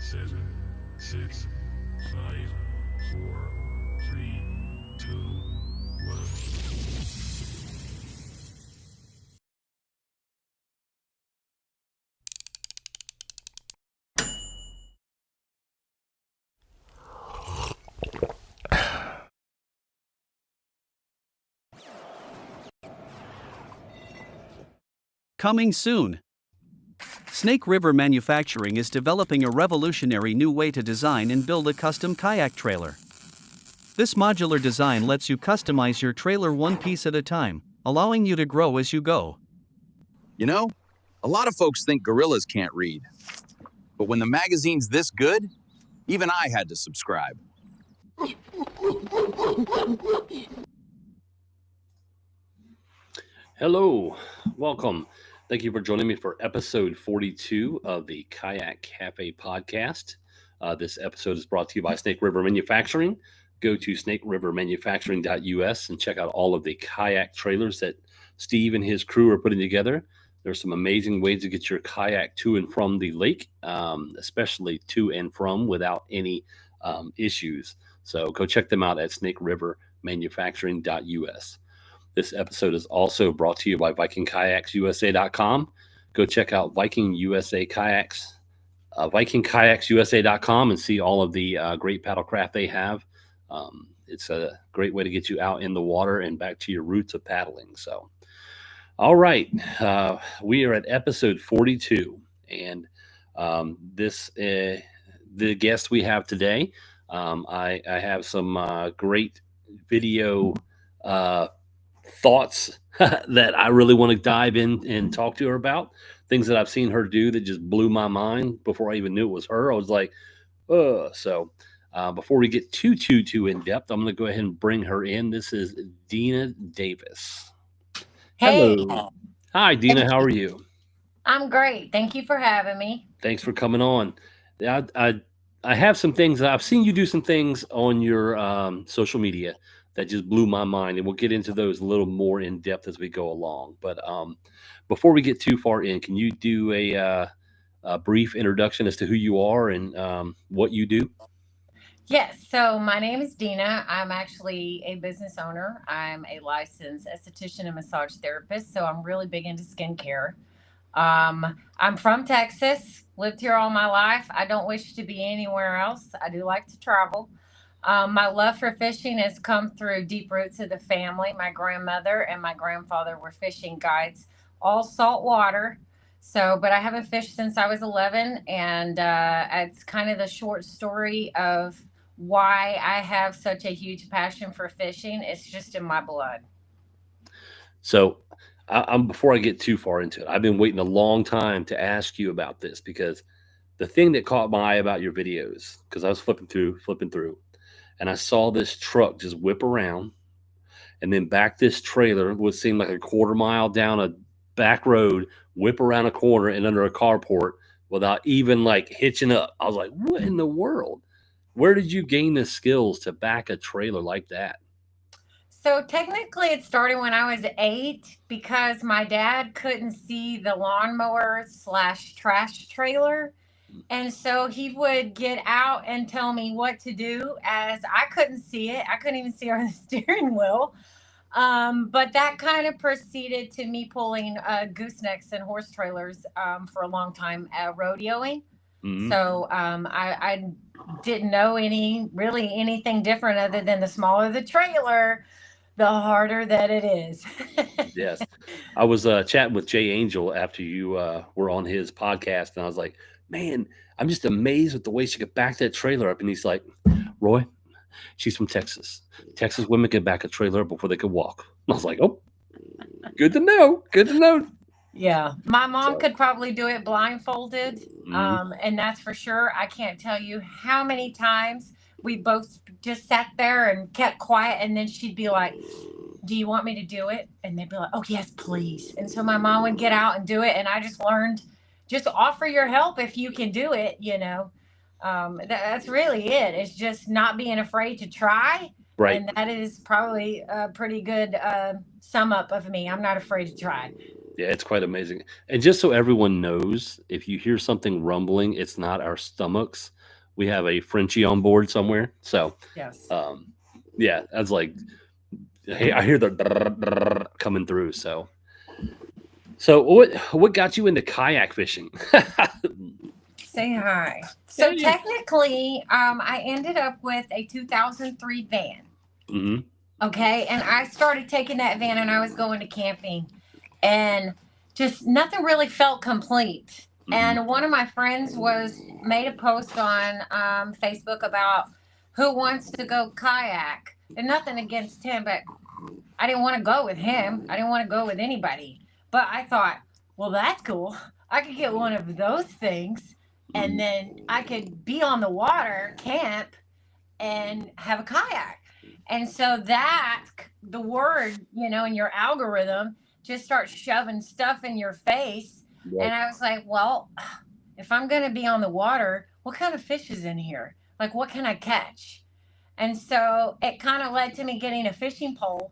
7, 6, 5, 4, 3, 2, 1. Coming soon. Snake River Manufacturing is developing a revolutionary new way to design and build a custom kayak trailer. This modular design lets you customize your trailer one piece at a time, allowing you to grow as you go. You know, a lot of folks think gorillas can't read. But when the magazine's this good, even I had to subscribe. Hello, welcome. Thank you for joining me for episode 42 of the Kayak Cafe podcast. This episode is brought to you by Snake River Manufacturing. Go to snakerivermanufacturing.us and check out all of the kayak trailers that Steve and his crew are putting together. There's some amazing ways to get your kayak to and from the lake, especially to and from without any issues. So go check them out at snakerivermanufacturing.us. This episode is also brought to you by VikingKayaksusa.com. Go check out Viking USA Kayaks, VikingKayaksusa.com, and see all of the great paddlecraft they have. It's a great way to get you out in the water and back to your roots of paddling. So, all right, we are at episode 42, and the guest we have today, I have some great video thoughts that I really want to dive in and talk to her about. Things that I've seen her do that just blew my mind before I even knew it was her. I was like, oh. So before we get too in depth, I'm going to go ahead and bring her in. This is Dena Davis. Hey. Hello. Hi, Dena. How are you? I'm great. Thank you for having me. Thanks for coming on. I have some things. I've seen you do some things on your social media that just blew my mind, and we'll get into those a little more in depth as we go along. But before we get too far in, can you do a brief introduction as to who you are and what you do? Yes. So my name is Dena. I'm actually a business owner. I'm a licensed esthetician and massage therapist. So I'm really big into skincare. I'm from Texas, lived here all my life. I don't wish to be anywhere else. I do like to travel. My love for fishing has come through deep roots of the family. My grandmother and my grandfather were fishing guides, all salt water. So, but I haven't fished since I was 11. And it's kind of the short story of why I have such a huge passion for fishing. It's just in my blood. So before I get too far into it, I've been waiting a long time to ask you about this, because the thing that caught my eye about your videos, because I was flipping through, and I saw this truck just whip around and then back this trailer, would seem like a quarter mile down a back road, whip around a corner and under a carport without even like hitching up. I was like, what in the world? Where did you gain the skills to back a trailer like that? So technically it started when I was 8 because my dad couldn't see the lawnmower / trash trailer. And so he would get out and tell me what to do, as I couldn't see it. I couldn't even see our steering wheel. But that kind of proceeded to me pulling goosenecks and horse trailers for a long time rodeoing. Mhm. So I didn't know anything different other than the smaller the trailer, the harder that it is. Yes. I was chatting with Jay Angel after you were on his podcast, and I was like, man, I'm just amazed with the way she could back that trailer up. And he's like, Roy, she's from Texas. Texas women could back a trailer up before they could walk. And I was like, oh, good to know. Good to know. Yeah, my mom could probably do it blindfolded, Mhm. and that's for sure. I can't tell you how many times we both just sat there and kept quiet, and then she'd be like, "Do you want me to do it?" And they'd be like, "Oh yes, please." And so my mom would get out and do it, and I just learned, just offer your help if you can do it. That's really it. It's just not being afraid to try, Right. and that is probably a pretty good sum up of me. I'm not afraid to try. Yeah, it's quite amazing. And just so everyone knows, if you hear something rumbling, it's not our stomachs. we have a Frenchie on board somewhere. So, Yes. yeah, that's like, hey, I hear the coming through. So what got you into kayak fishing? Say hi. So Hey. technically, I ended up with a 2003 van. Hmm. Okay, and I started taking that van, and I was going to camping, and just nothing really felt complete. And one of my friends was made a post on Facebook about who wants to go kayak. And nothing against him, but I didn't want to go with him. I didn't want to go with anybody. But I thought, well, that's cool. I could get one of those things, and then I could be on the water, camp, and have a kayak. And so that the word, in your algorithm just starts shoving stuff in your face. Right. And I was like, well, if I'm going to be on the water, what kind of fish is in here? Like, what can I catch? And so it kind of led to me getting a fishing pole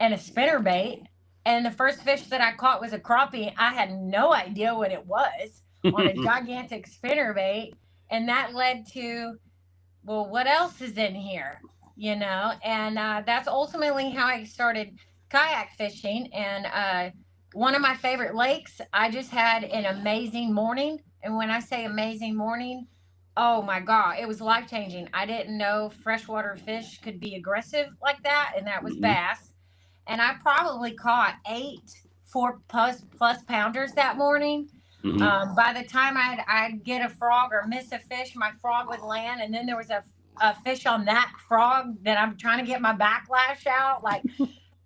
and a spinner bait. And the first fish that I caught was a crappie. I had no idea what it was on a gigantic spinner bait. And that led to, well, what else is in here? And that's ultimately how I started kayak fishing. And one of my favorite lakes, I just had an amazing morning. And when I say amazing morning, oh my God, it was life changing. I didn't know freshwater fish could be aggressive like that. And that was bass. And I probably caught 8 4+ pounders that morning. By the time I'd get a frog or miss a fish, my frog would land, and then there was a fish on that frog that I'm trying to get my backlash out. Like,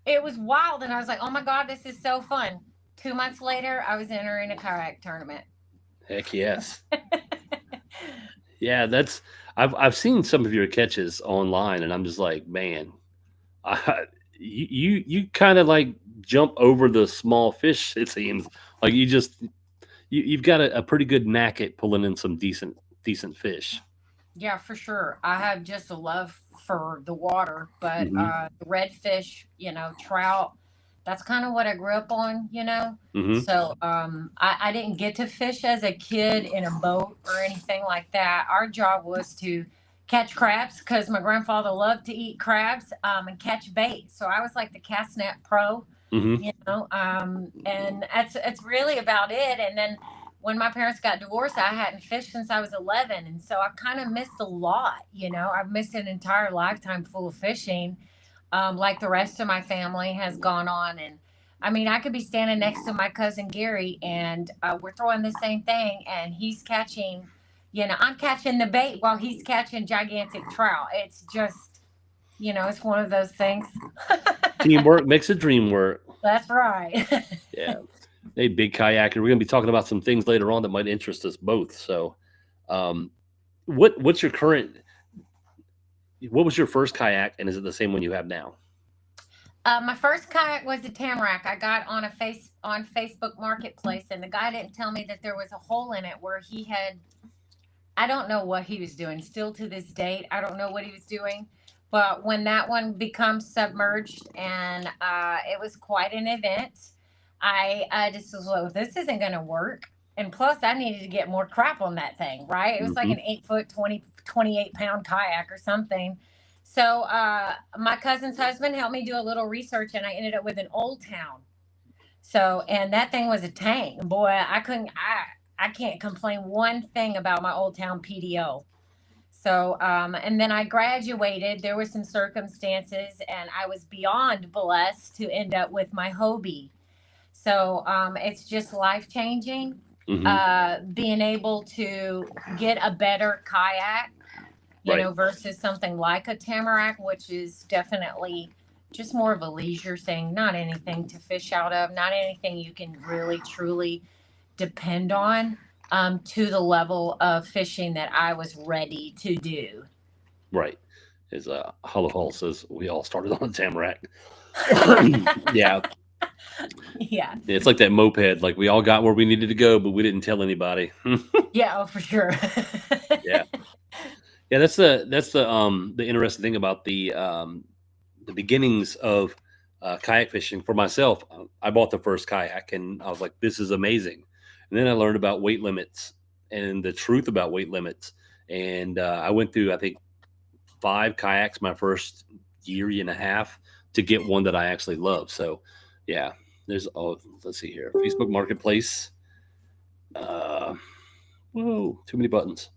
it was wild, and I was like, "Oh my God, this is so fun!" 2 months later, I was entering a kayak tournament. Heck yes. Yeah, I've seen some of your catches online, and I'm just like, man, you kind of like jump over the small fish. It seems like you've got a pretty good knack at pulling in some decent fish. Yeah, for sure. I have just a love for the water, but Hmm. the redfish, trout, that's kind of what I grew up on. Hmm. So I didn't get to fish as a kid in a boat or anything like that. Our job was to catch crabs because my grandfather loved to eat crabs and catch bait. So I was like the cast net pro, Hmm. and that's really about it. And then when my parents got divorced, I hadn't fished since I was 11. And so I kind of missed a lot. I've missed an entire lifetime full of fishing, like the rest of my family has gone on. And I mean, I could be standing next to my cousin Gary, and we're throwing the same thing, and he's catching, I'm catching the bait while he's catching gigantic trout. It's just, it's one of those things. Teamwork makes a dream work. That's right. Yeah. Hey, big kayaker. We're gonna be talking about some things later on that might interest us both. So, um, what's your current? What was your first kayak, and is it the same one you have now? My first kayak was a Tamarack. I got on Facebook Marketplace, and the guy didn't tell me that there was a hole in it where he had. I don't know what he was doing. Still to this date, I don't know what he was doing. But when that one becomes submerged, and it was quite an event, I just was like, this isn't going to work. And plus, I needed to get more crap on that thing, right? It was like Hmm. an 8 foot, 28 pound kayak or something. So my cousin's husband helped me do a little research, and I ended up with an Old Town. So, and that thing was a tank. Boy, I can't complain one thing about my Old Town PDO. So, and then I graduated. There were some circumstances, and I was beyond blessed to end up with my Hobie. So, it's just life changing. Hmm. Being able to get a better kayak, Right. versus something like a tamarack, which is definitely just more of a leisure thing, not anything to fish out of, not anything you can really truly depend on to the level of fishing that I was ready to do. Right. As Hollow Hall says, we all started on a tamarack. Yeah. Yeah. It's like that moped. Like we all got where we needed to go, but we didn't tell anybody. Yeah, oh, for sure. Yeah. Yeah. That's the interesting thing about the beginnings of kayak fishing for myself. I bought the first kayak and I was like, this is amazing. And then I learned about weight limits and the truth about weight limits. and I went through, I think, 5 kayaks my first year and a half to get one that I actually love. So, yeah, there's let's see here, Facebook Marketplace. Uh, Whoa, too many buttons.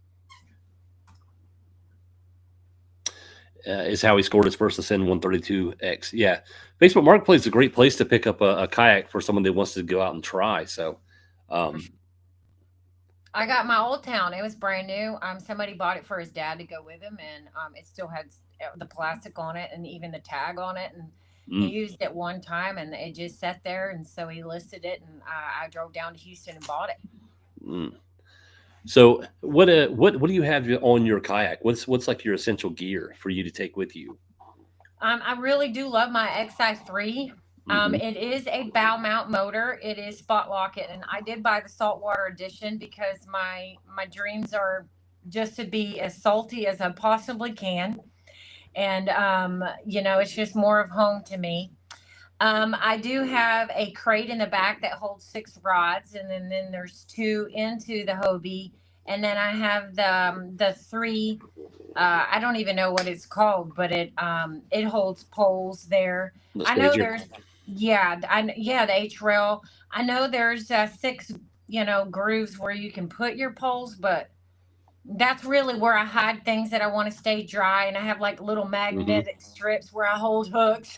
Is how he scored his first Ascend 132X. Yeah, Facebook Marketplace is a great place to pick up a kayak for someone that wants to go out and try. So, um, I got my Old Town. It was brand new. Somebody bought it for his dad to go with him, and it still had the plastic on it and even the tag on it. And he mm, used it one time, and it just sat there. And so he listed it, and I drove down to Houston and bought it. mm. So, what do you have on your kayak? What's like your essential gear for you to take with you? I really do love my XI3. Hmm. It is a bow mount motor. It is spot locket, and I did buy the saltwater edition because my dreams are just to be as salty as I possibly can, and it's just more of home to me. I do have a crate in the back that holds 6 rods, and then there's two into the Hobie, and then I have the three. I don't even know what it's called, but it holds poles there. The I know stager. there's yeah, the H rail. I know there's 6 grooves where you can put your poles, but that's really where I hide things that I want to stay dry. And I have like little Hmm. magnetic strips where I hold hooks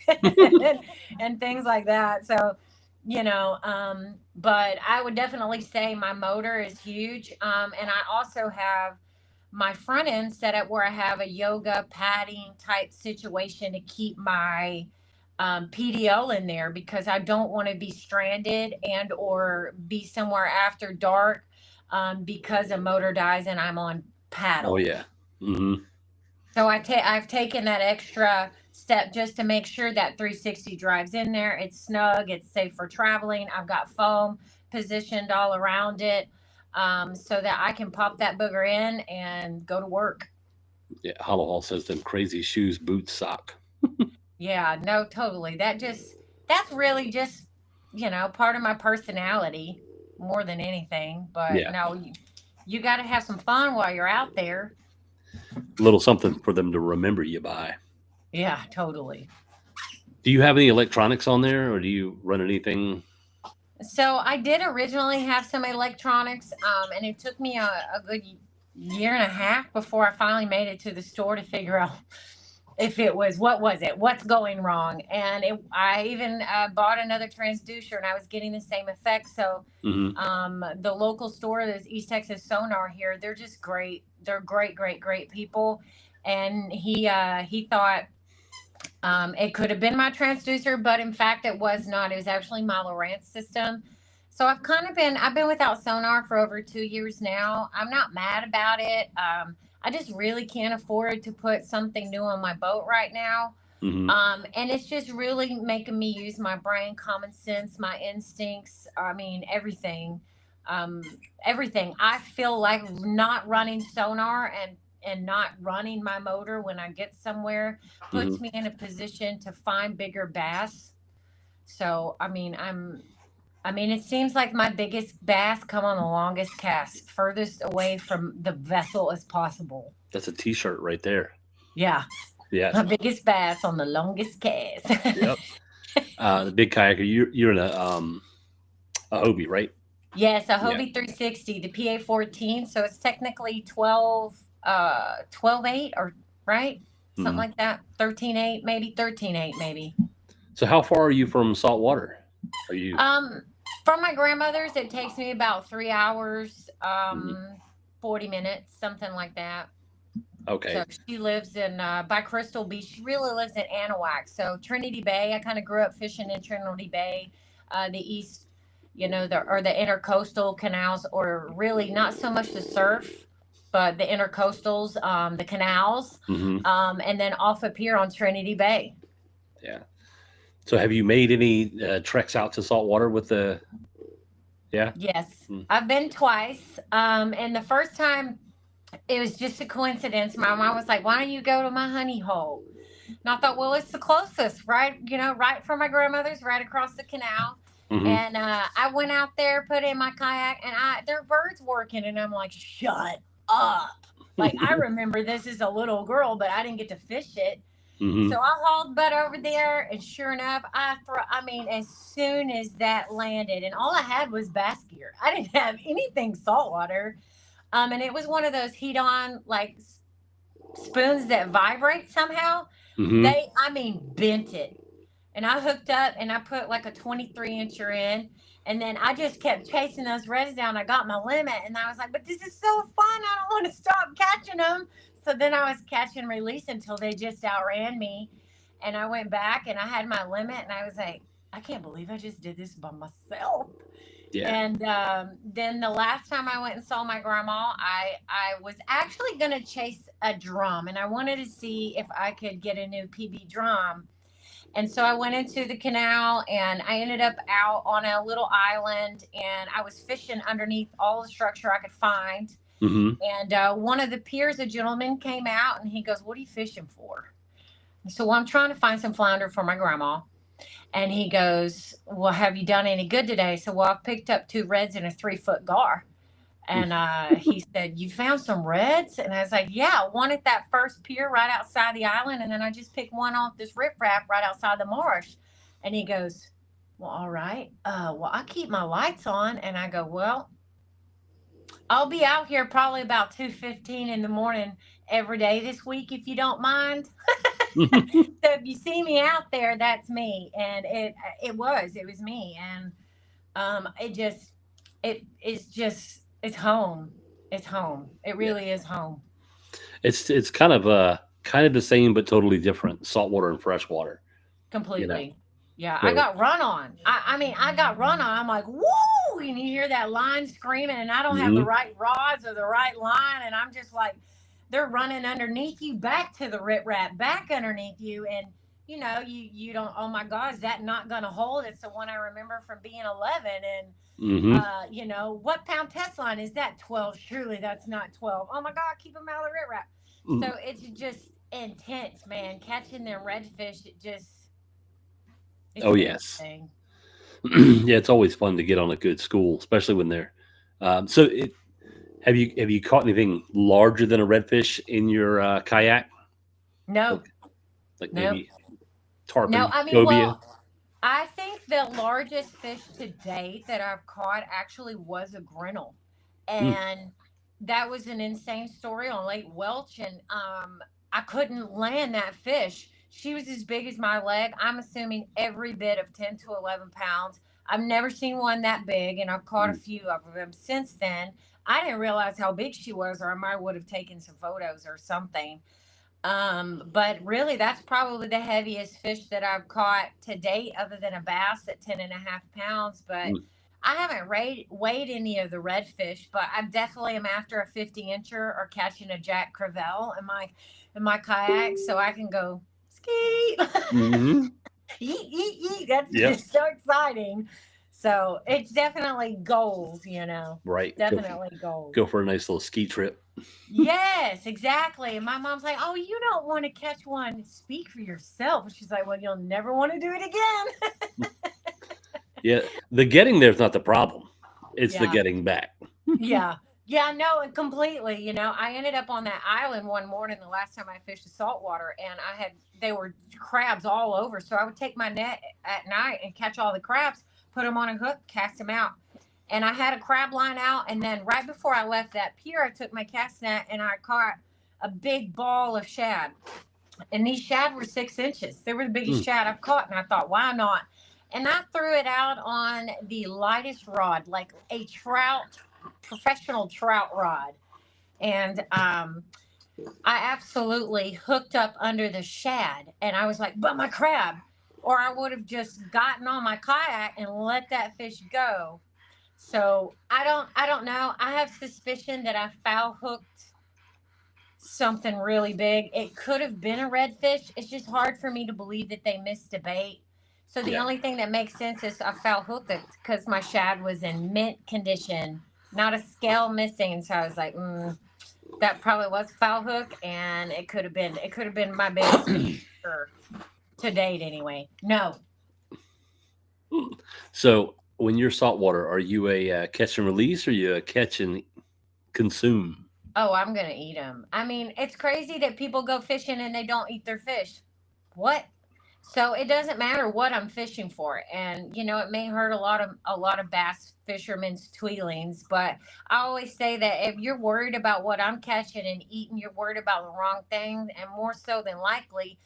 and things like that. So, but I would definitely say my motor is huge. And I also have my front end set up where I have a yoga padding type situation to keep my PDO in there because I don't want to be stranded and or be somewhere after dark because a motor dies and I'm on Oh paddle. yeah. Hmm. So I've taken that extra step just to make sure that 360 drives in there. It's snug. It's safe for traveling. I've got foam positioned all around it so that I can pop that booger in and go to work. Yeah. Hollow Hall says them crazy shoes, boots, sock. Yeah, no, totally. That's really just, part of my personality more than anything. But Yeah, no, you got to have some fun while you're out there. a little something for them to remember you by. Yeah, totally. Do you have any electronics on there, or do you run anything? So I did originally have some electronics, and it took me a good year and a half before I finally made it to the store to figure out if it was what was it, what's going wrong. And I even bought another transducer, and I was getting the same effect. So Hmm. the local store, this East Texas Sonar here, they're just great. They're great, great, great people. And he thought it could have been my transducer, but in fact, it was not. It was actually my Lowrance system. So I've been without sonar for over 2 years now. I'm not mad about it. I just really can't afford to put something new on my boat right now. Hmm. And it's just really making me use my brain, common sense, my instincts. I mean, everything. Um, Everything. I feel like not running sonar and not running my motor when I get somewhere Hmm. puts me in a position to find bigger bass. So, I mean, it seems like my biggest bass come on the longest cast, furthest away from the vessel as possible. That's a T-shirt right there. Yeah, Yes. my biggest bass on the longest cast. Yep. The big kayaker. You're in a Hobie, right? Yes, a Yeah. Hobie 360, the PA 14. So it's technically 12.8 or right? Something Hmm. like that. 13.8, maybe 13.8, maybe. So how far are you from salt water? Are you? Um, from my grandmother's, it takes me about 3 hours, Mhm. 40 minutes, something like that. So Okay. she lives in by Crystal Beach. She really lives in Anahuac. So Trinity Bay. I kind of grew up fishing in Trinity Bay, the east, the intercoastal canals, or really not so much the surf, but the intercoastals, the canals, Hmm. and then off up here on Trinity Bay. Yeah. So have you made any treks out to salt water with the? Yeah. Yes, Mm. I've been twice. And the first time it was just a coincidence. My mom was like, "Why don't you go to my honey hole?" And I thought, well, it's the closest, right? Right from my grandmother's, right across the canal. Hmm. And I went out there, put in my kayak, and there are birds working, and I'm like, "Shut up!" Like I remember this as a little girl, but I didn't get to fish it. Hmm. So I hauled butt over there, and sure enough, I mean, as soon as that landed, and all I had was bass gear. I didn't have anything saltwater. And it was one of those heat on like spoons that vibrate somehow. Hmm. I mean, bent it. And I hooked up and I put like a 23-incher in. And then I just kept chasing those reds down. I got my limit and I was like, but this is so fun. I don't want to stop catching them. So then I was catch and release until they just outran me. And I went back and I had my limit and I was like, I can't believe I just did this by myself. Yeah. And then the last time I went and saw my grandma, I was actually going to chase a drum, and I wanted to see if I could get a new PB drum. And so I went into the canal, and I ended up out on a little island, and I was fishing underneath all the structure I could find. Hmm. And one of the piers, a gentleman came out, and he goes, "What are you fishing for?" So I'm trying to find some flounder for my grandma. And he goes, "Well, have you done any good today?" So, well, I've picked up two reds and a 3 foot gar. And he said, "You found some reds?" And I was like, "Yeah, one at that first pier right outside the island. And then I just picked one off this riprap right outside the marsh." And he goes, "Well, all right. Well, I keep my lights on." And I go, "Well, I'll be out here probably about 2:15 in the morning every day this week if you don't mind." So if you see me out there, that's me. And it was me. And it just it's just it's home. It's home. It Yeah. really is home. It's kind of the same but totally different. Saltwater and freshwater. You know. Completely. Yeah, I So. got run on. I mean, I got run on. I'm like, woo! And you hear that line screaming, and I don't have the Hmm. right rods or the right line, and I'm just like, they're running underneath you, back to the rip rap, back underneath you, and you don't. Oh my God, is that not gonna hold? It's the one I remember from being 11, and Hmm. what pound test line is that? 12. Surely that's not 12. Oh my God, keep them out of the rip rap. So it's just intense, man. Catching them redfish, it's Oh a yes. beautiful thing. Yeah, it's always fun to get on a good school, especially when they're. So, have you caught anything larger than a redfish in your kayak? No, Like like no, maybe no. tarpon, I mean, cobia. well, I think the largest fish to date that I've caught actually was a grinnell, Mm, and that was an insane story on Lake Welch, and I couldn't land that fish. She was as big as my leg. I'm assuming every bit of 10 to 11 pounds. I've never seen one that big, and I've caught a mm. few of them since then. I didn't realize how big she was, or I might would have taken some photos or something. But really, that's probably the heaviest fish that I've caught to date, other than a bass at 10.5 pounds. But Mm. I haven't weighed any of the redfish, but I definitely am after a 50-incher or catching a Jack Crevalle in my kayak, so I can go ski. Mhm. Eat, eat, eat. That's Yep. just so exciting. So it's definitely goals, Right. definitely goals. Go for a nice little ski trip. Yes, exactly. And my mom's like, "Oh, you don't want to catch one. Speak for yourself." And she's like, "Well, you'll never want to do it again." Yeah, the getting there is not the problem. It's the Yeah, getting back. yeah, yeah. No, and completely. I ended up on that island one morning the last time I fished the saltwater, and they were crabs all over. So I would take my net at night and catch all the crabs, put them on a hook, cast them out. And I had a crab line out, and then right before I left that pier, I took my cast net and I caught a big ball of shad. And these shad were 6 inches. They were the biggest Mm. shad I've caught, and I thought, why not? And I threw it out on the lightest rod, like a professional trout rod. And I absolutely hooked up under the shad, and I was like, but my crab. Or I would have just gotten on my kayak and let that fish go. So I don't know. I have suspicion that I foul hooked something really big. It could have been a redfish. It's just hard for me to believe that they missed a bait. So the Yeah. only thing that makes sense is I foul hooked it because my shad was in mint condition, not a scale missing. So I was like, that probably was foul hook, and it could have been my biggest fish for to date anyway. No, So when you're saltwater, are you a catch and release or you a catch and consume? Oh, I'm gonna eat them. I mean, it's crazy that people go fishing and they don't eat their fish. What? So it doesn't matter what I'm fishing for, and it may hurt a lot of bass fishermen's tweelings, but I always say that if you're worried about what I'm catching and eating, you're worried about the wrong thing, and more so than likely,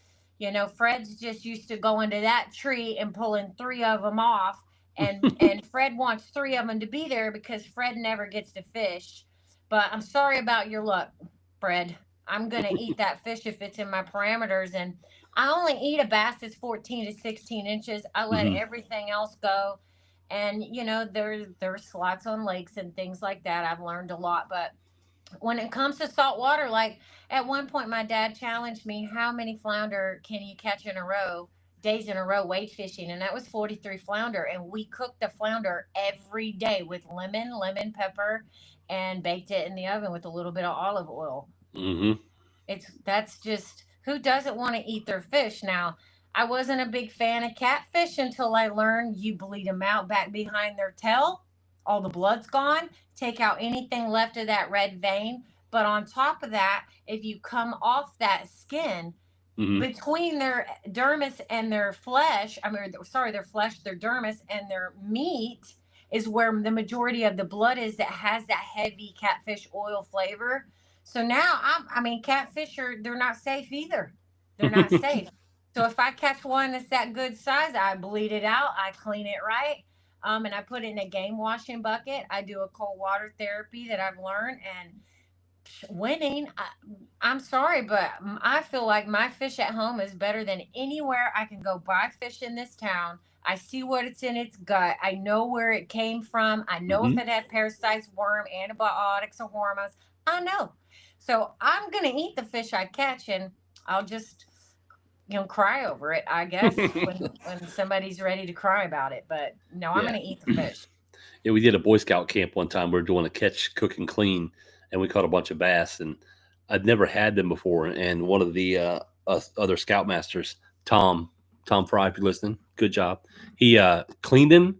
Fred's just used to going to that tree and pulling three of them off, and Fred wants three of them to be there because Fred never gets to fish. But I'm sorry about your luck, Fred. I'm gonna eat that fish if it's in my parameters, and I only eat a bass that's 14 to 16 inches. I let Hmm. everything else go. And there's slots on lakes and things like that. I've learned a lot, but when it comes to salt water, like at one point my dad challenged me, how many flounder can you catch in a row, days in a row wade fishing, and that was 43 flounder, and we cooked the flounder every day with lemon pepper, and baked it in the oven with a little bit of olive oil. Hmm. That's just, who doesn't want to eat their fish. Now, I wasn't a big fan of catfish until I learned you bleed them out back behind their tail. All the blood's gone. Take out anything left of that red vein. But on top of that, if you come off that skin, Hmm. between their dermis and their flesh, I mean, sorry, their flesh, their dermis and their meat is where the majority of the blood is, that has that heavy catfish oil flavor. So now I mean, catfish they're not safe either. They're not safe. So if I catch one that's that good size, I bleed it out, I clean it right, and I put it in a game washing bucket. I do a cold water therapy that I've learned, and winning. I'm sorry, but I feel like my fish at home is better than anywhere I can go buy fish in this town. I see what it's in its gut. I know where it came from. I know if Hmm. it had parasites, worm, antibiotics, or hormones. I know. So I'm going to eat the fish I catch, and I'll just, cry over it, I guess, when somebody's ready to cry about it. But no, I'm Yeah. going to eat the fish. Yeah, we did a Boy Scout camp one time. We were doing a catch, cook, and clean, and we caught a bunch of bass. And I'd never had them before. And one of the other scoutmasters, Tom Fry, if you're listening, good job. He cleaned them,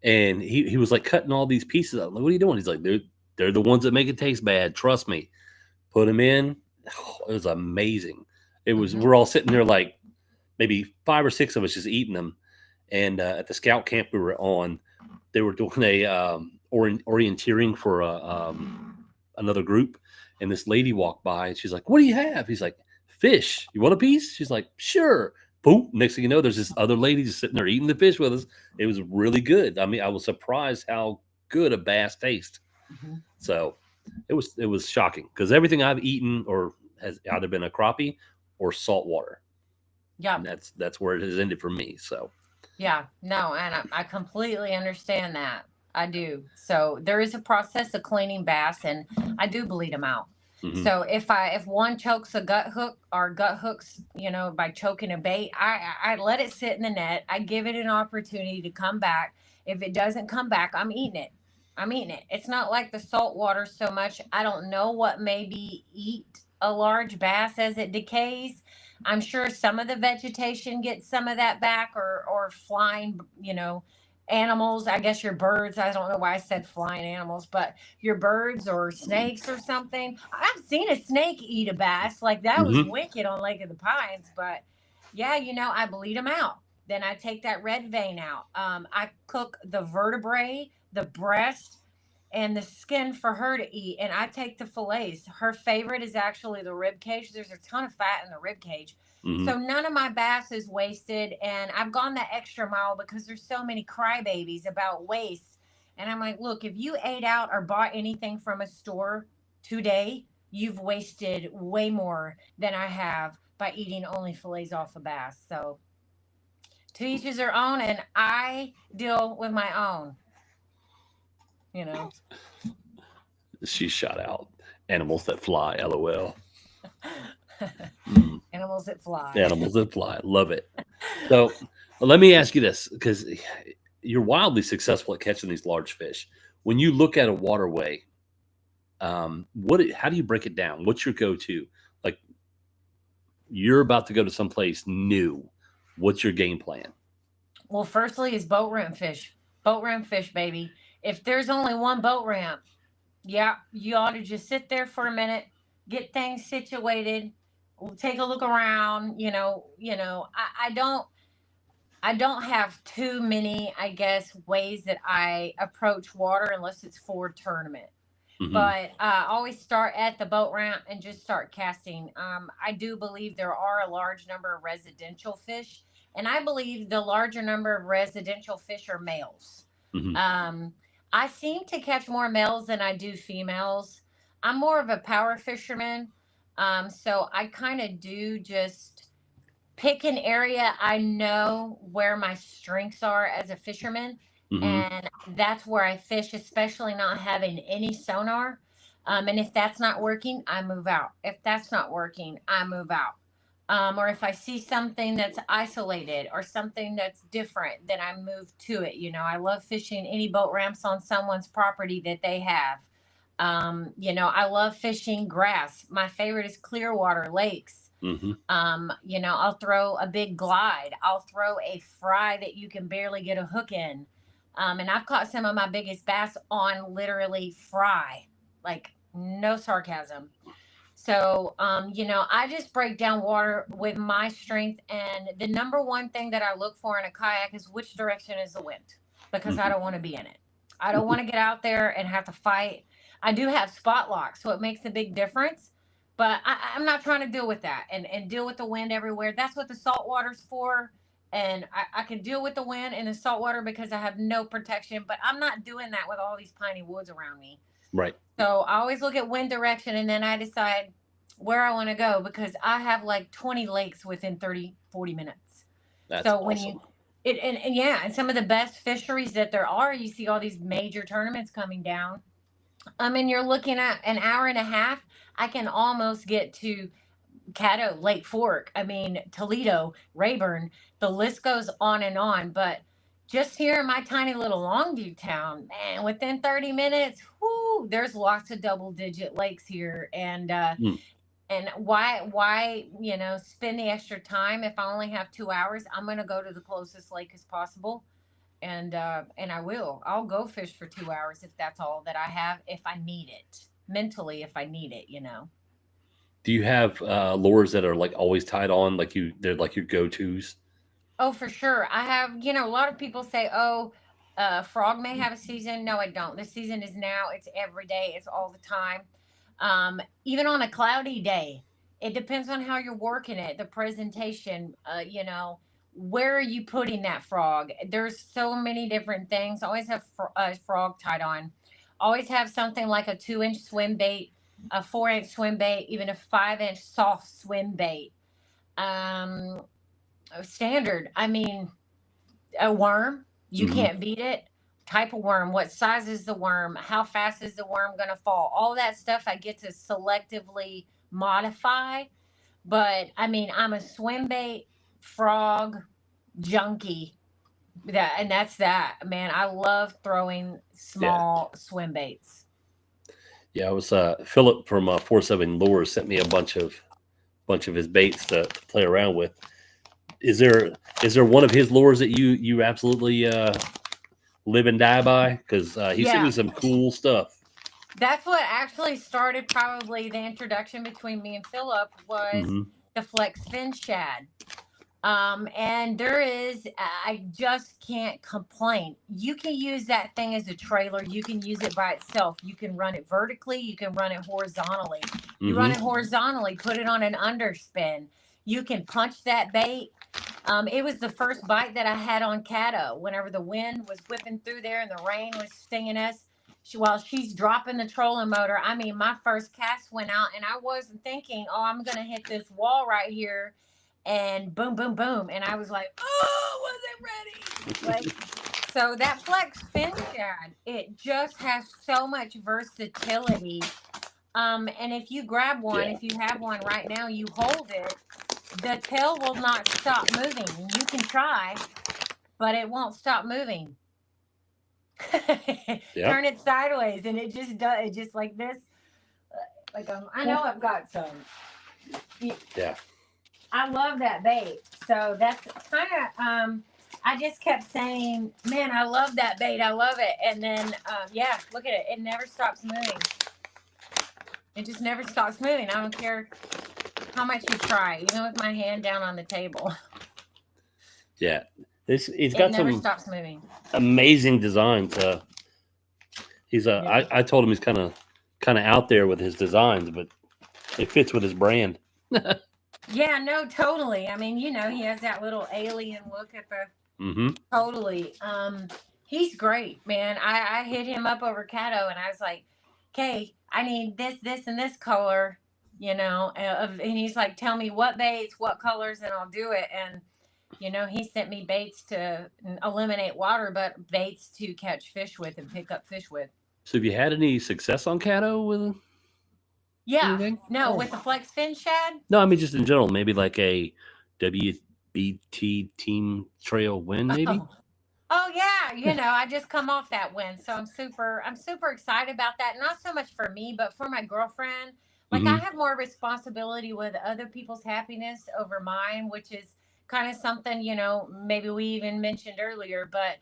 and he was like cutting all these pieces up. I'm like, what are you doing? He's like, they're the ones that make it taste bad. Trust me. Put them in. Oh, it was amazing. It was. Hmm. We're all sitting there like maybe five or six of us just eating them. And at the scout camp we were on, they were doing a orienteering for another group, and this lady walked by and she's like, "What do you have?" He's like, "Fish. You want a piece?" She's like, "Sure." Boom. Next thing you know, there's this other lady just sitting there eating the fish with us. It was really good. I mean, I was surprised how good a bass tastes. Hmm. So it was shocking because everything I've eaten or has either been a crappie or saltwater, Yeah. and that's where it has ended for me. So. Yeah, no, and I completely understand that. I do. So there is a process of cleaning bass, and I do bleed them out. Hmm. So if one chokes a gut hook, or gut hooks, by choking a bait, I let it sit in the net. I give it an opportunity to come back. If it doesn't come back, I'm eating it. I'm eating it. It's not like the salt water so much. I don't know what maybe eat a large bass as it decays. I'm sure some of the vegetation gets some of that back, or flying, animals. I guess your birds. I don't know why I said flying animals, but your birds or snakes or something. I've seen a snake eat a bass. Like that was Hmm. wicked on Lake of the Pines. But yeah, I bleed them out. Then I take that red vein out. I cook the vertebrae, the breast, and the skin for her to eat, and I take the fillets. Her favorite is actually the rib cage. There's a ton of fat in the rib cage. Hmm. So none of my bass is wasted, and I've gone that extra mile because there's so many crybabies about waste. And I'm like, look, if you ate out or bought anything from a store today, you've wasted way more than I have by eating only fillets off a bass. So to each is their own, and I deal with my own, you know. She shot out animals that fly. LOL. Mm, Animals that fly. animals that fly. Love it. So let me ask you this, because you're wildly successful at catching these large fish. When you look at a waterway, how do you break it down? What's your go-to? Like you're about to go to someplace new. What's your game plan? Well, firstly is boat ramp fish. Boat ramp fish, baby. If there's only one boat ramp, Yeah, you ought to just sit there for a minute, get things situated, take a look around. I don't have too many, I guess, ways that I approach water unless it's for tournament. Hmm. But I always start at the boat ramp and just start casting. I do believe there are a large number of residential fish, and I believe the larger number of residential fish are males. Hmm. Um, I seem to catch more males than I do females. I'm more of a power fisherman, so I kind of do just pick an area I know where my strengths are as a fisherman, Hmm. and that's where I fish, especially not having any sonar. And if that's not working, I move out. If that's not working, I move out. Or if I see something that's isolated or something that's different, then I move to it. I love fishing any boat ramps on someone's property that they have. I love fishing grass. My favorite is clear water lakes. Hmm. I'll throw a big glide. I'll throw a fry that you can barely get a hook in. And I've caught some of my biggest bass on literally fry, like no sarcasm. So, I just break down water with my strength. And the number one thing that I look for in a kayak is which direction is the wind, because I Hmm. don't want to be in it. I don't want to get out there and have to fight. I do have spot locks, so it makes a big difference. But I'm not trying to deal with that and deal with the wind everywhere. That's what the salt water's for. And I can deal with the wind and the salt water because I have no protection. But I'm not doing that with all these piney woods around me. Right. So I always look at wind direction and then I decide where I want to go because I have like 20 lakes within 30, 40 minutes. That's So when awesome. you and yeah, and some of the best fisheries that there are, you see all these major tournaments coming down. I mean, you're looking at an hour and a half. I can almost get to Caddo, Lake Fork, I mean, Toledo, Rayburn, the list goes on and on. But just here in my tiny little Longview town, man, within 30 minutes, whoo, there's lots of double digit lakes here. Mm. And why, spend the extra time if I only have 2 hours? I'm gonna go to the closest lake as possible. And I will. I'll go fish for 2 hours if that's all that I have, if I need it. Mentally, if I need it. Do you have lures that are like always tied on, like they're like your go tos? Oh, for sure. I have, a lot of people say, oh, frog may have a season. No, I don't. The season is now. It's every day. It's all the time. Even on a cloudy day, it depends on how you're working it, the presentation, where are you putting that frog? There's so many different things. Always have a frog tied on. Always have something like a 2-inch swim bait, a 4-inch swim bait, even a 5-inch soft swim bait. Um, Standard. I mean, a worm, you Hmm. can't beat it. Type of worm, what size is the worm, how fast is the worm going to fall, all that stuff I get to selectively modify. But I mean, I'm a swim bait frog junkie. That's that, man. I love throwing Yeah. small swim baits. Yeah. I was Philip from 47 Lures sent me a bunch of his baits to play around with. Is there is there one of his lures that you absolutely live and die by? Because he sent me Yeah, some cool stuff. that's what actually started probably the introduction between me and Philip was Hmm. the flex fin shad. And there is, I just can't complain. You can use that thing as a trailer. You can use it by itself. You can run it vertically. You can run it horizontally. You run Hmm. it horizontally, put it on an underspin. You can punch that bait. It was the first bite that I had on Cato. Whenever the wind was whipping through there and the rain was stinging us, while she's dropping the trolling motor, I mean, my first cast went out and I wasn't thinking, oh, I'm going to hit this wall right here and boom, boom, boom. And I was like, oh, was it ready? Like, so that flex fin shad, it just has so much versatility. And if you grab one, Yeah. if you have one right now, you hold it, the tail will not stop moving. You can try, but it won't stop moving. Yeah. Turn it sideways and it just does it just like this. Like I know I've got some. Yeah. I love that bait. So that's kind of I just kept saying, man, I love that bait. I love it. And then, yeah, look at it. It never stops moving. It just never stops moving. I don't care how much you try, even with my hand down on the table. Yeah. He's It got never some stops moving. amazing designs. He's Yeah. I told him he's kind of out there with his designs, but it fits with his brand. Yeah, no, totally. I mean, he has that little alien look at the Mm-hmm. totally. He's great, man. I hit him up over Cato and I was like, okay, I need this, and this color, and he's like, tell me what baits, what colors, and I'll do it. And he sent me baits to eliminate water, but baits to catch fish with and pick up fish with. So have you had any success on Cato with Yeah, anything? no, Oh. with the flex fin shad. No, I mean just in general, maybe like a WBT team trail win, maybe. Oh yeah, I just come off that win, so I'm super excited about that. Not so much for me, but for my girlfriend. Like I Mm-hmm. have more responsibility with other people's happiness over mine, which is kind of something, maybe we even mentioned earlier, but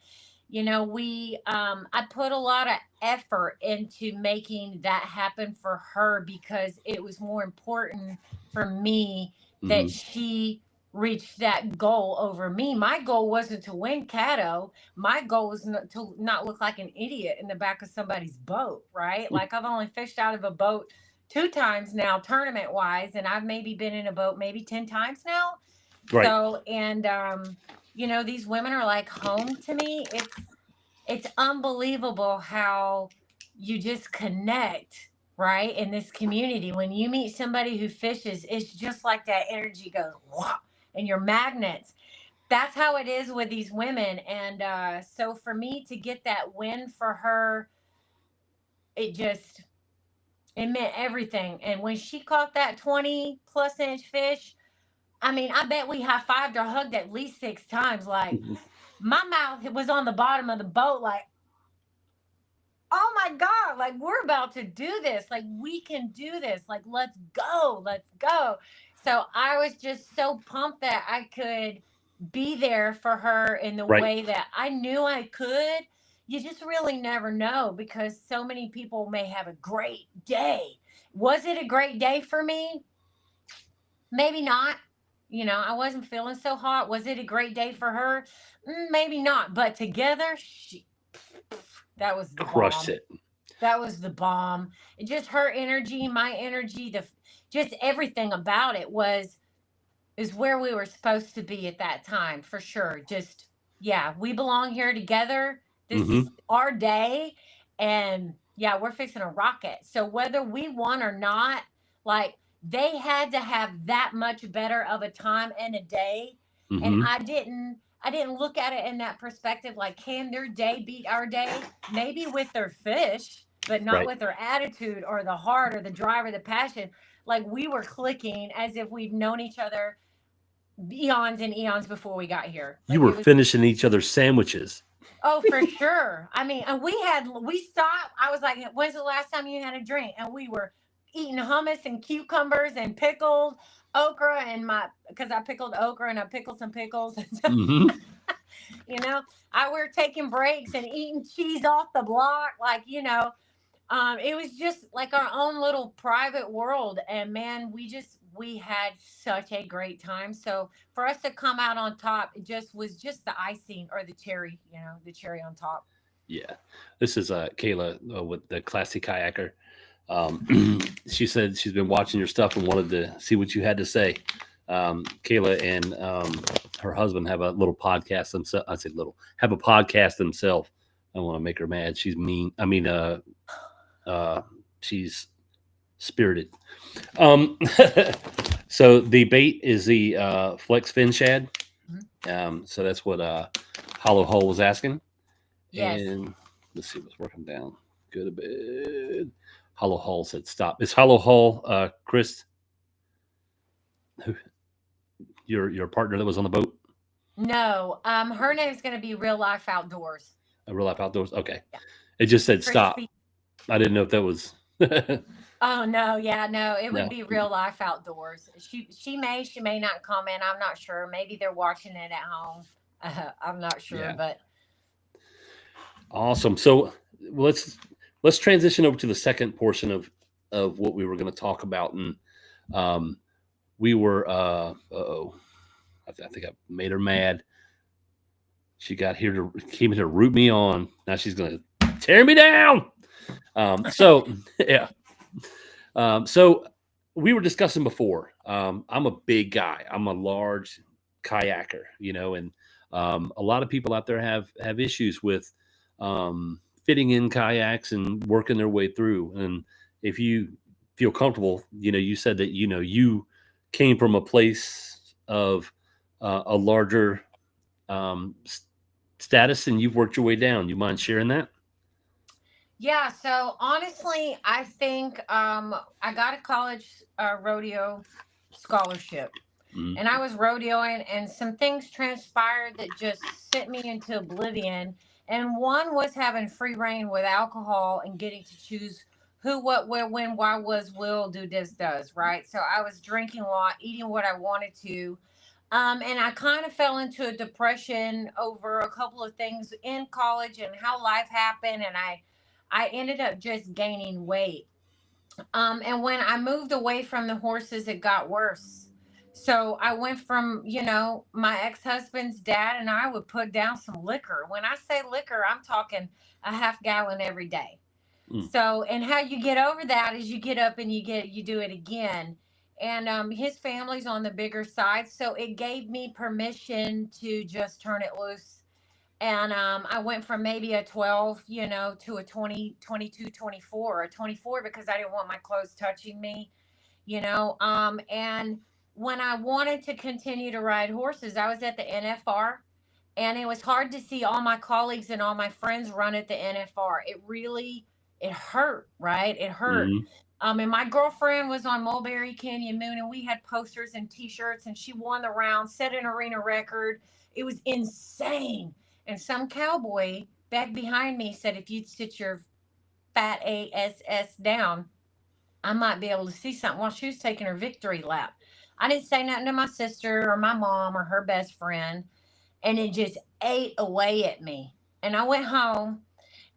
we I put a lot of effort into making that happen for her because it was more important for me that Mm-hmm. she reach that goal over me. My goal wasn't to win Cato. My goal was to not look like an idiot in the back of somebody's boat, right? Like I've only fished out of a boat 2 times now, tournament wise, and I've maybe been in a boat maybe 10 times now. Right. So, and these women are like home to me. It's unbelievable how you just connect, right, in this community. When you meet somebody who fishes, it's just like that energy goes, wow, and you're magnets. That's how it is with these women. And so for me to get that win for her, it meant everything. And when she caught that 20+ inch fish, I mean, I bet we high fived or hugged at least 6 times. Like my mouth was on the bottom of the boat, like, oh my God, like we're about to do this. Like we can do this. Like let's go. Let's go. So I was just so pumped that I could be there for her in the Right. way that I knew I could. You just really never know because so many people may have a great day. Was it a great day for me? Maybe not. I wasn't feeling so hot. Was it a great day for her? Maybe not. But together, that was the Crushed bomb. it. That was the bomb. Just her energy, my energy, just everything about it is where we were supposed to be at that time for sure. Just yeah, we belong here together. This Mm-hmm. is our day, and yeah, we're fixing a rocket. So whether we won or not, like they had to have that much better of a time and a day, and Mm-hmm. I didn't look at it in that perspective. Like, can their day beat our day? Maybe with their fish, but not Right. with their attitude or the heart or the drive or the passion. Like we were clicking as if we've known each other eons and eons before we got here. You Like were it was, finishing each other's sandwiches. oh, for sure. I mean, and we stopped. I was like, when's the last time you had a drink? And we were eating hummus and cucumbers and pickled okra because I pickled okra and I pickled some pickles. Mm-hmm. I were taking breaks and eating cheese off the block. Like, it was just like our own little private world. And man, we had such a great time. So for us to come out on top, it just was just the icing or the cherry on top. Yeah. This is Kayla with the Classy Kayaker. She said she's been watching your stuff and wanted to see what you had to say. Kayla and her husband have a little podcast themselves. I say little, have a podcast themselves. I want to make her mad. She's mean. I mean, she's spirited. So the bait is the Flex Fin Shad. So that's what Hollow Hole was asking. Yes. And let's see what's working down. Go to bed. Hollow Hole said stop. Is Hollow Hole Chris? Your partner that was on the boat? No. Her name's gonna be Real Life Outdoors. Real Life Outdoors. Okay. Yeah. It just said Crispy. stop. I didn't know if that was. Oh no, yeah, no, it would No. be Real Life Outdoors. She may not comment. I'm not sure. Maybe they're watching it at home. I'm not sure, Yeah. but Awesome. So let's transition over to the second portion of what we were going to talk about, and um, we were oh, I think I made her mad. She came here to root me on. Now she's going to tear me down. So yeah. So we were discussing before. I'm a big guy. I'm a large kayaker, and a lot of people out there have issues with fitting in kayaks and working their way through. And if you feel comfortable, you said that you came from a place of a larger status, and you've worked your way down. You mind sharing that? yeah. So honestly, I think I got a college rodeo scholarship, Mm-hmm. and I was rodeoing, and some things transpired that just sent me into oblivion. And one was having free reign with alcohol and getting to choose who, what, where, when, why, was, will, do, this, does, right? So I was drinking a lot, eating what I wanted to. And I kind of fell into a depression over a couple of things in college and how life happened. And I ended up just gaining weight. And when I moved away from the horses, it got worse. So I went from, my ex husband's dad and I would put down some liquor. When I say liquor, I'm talking a half gallon every day. Mm. So, and how you get over that is you get up and you do it again. And his family's on the bigger side. So it gave me permission to just turn it loose. And I went from maybe a 12, to a 20, 22, 24, a 24 because I didn't want my clothes touching me, and when I wanted to continue to ride horses, I was at the NFR, and it was hard to see all my colleagues and all my friends run at the NFR. It hurt, right? It hurt. Mm-hmm. And my girlfriend was on Mulberry Canyon Moon, and we had posters and T-shirts, and she won the round, set an arena record. It was insane. And some cowboy back behind me said, "If you'd sit your fat ass down, I might be able to see something," while she was taking her victory lap. I didn't say nothing to my sister or my mom or her best friend, and it just ate away at me. And I went home,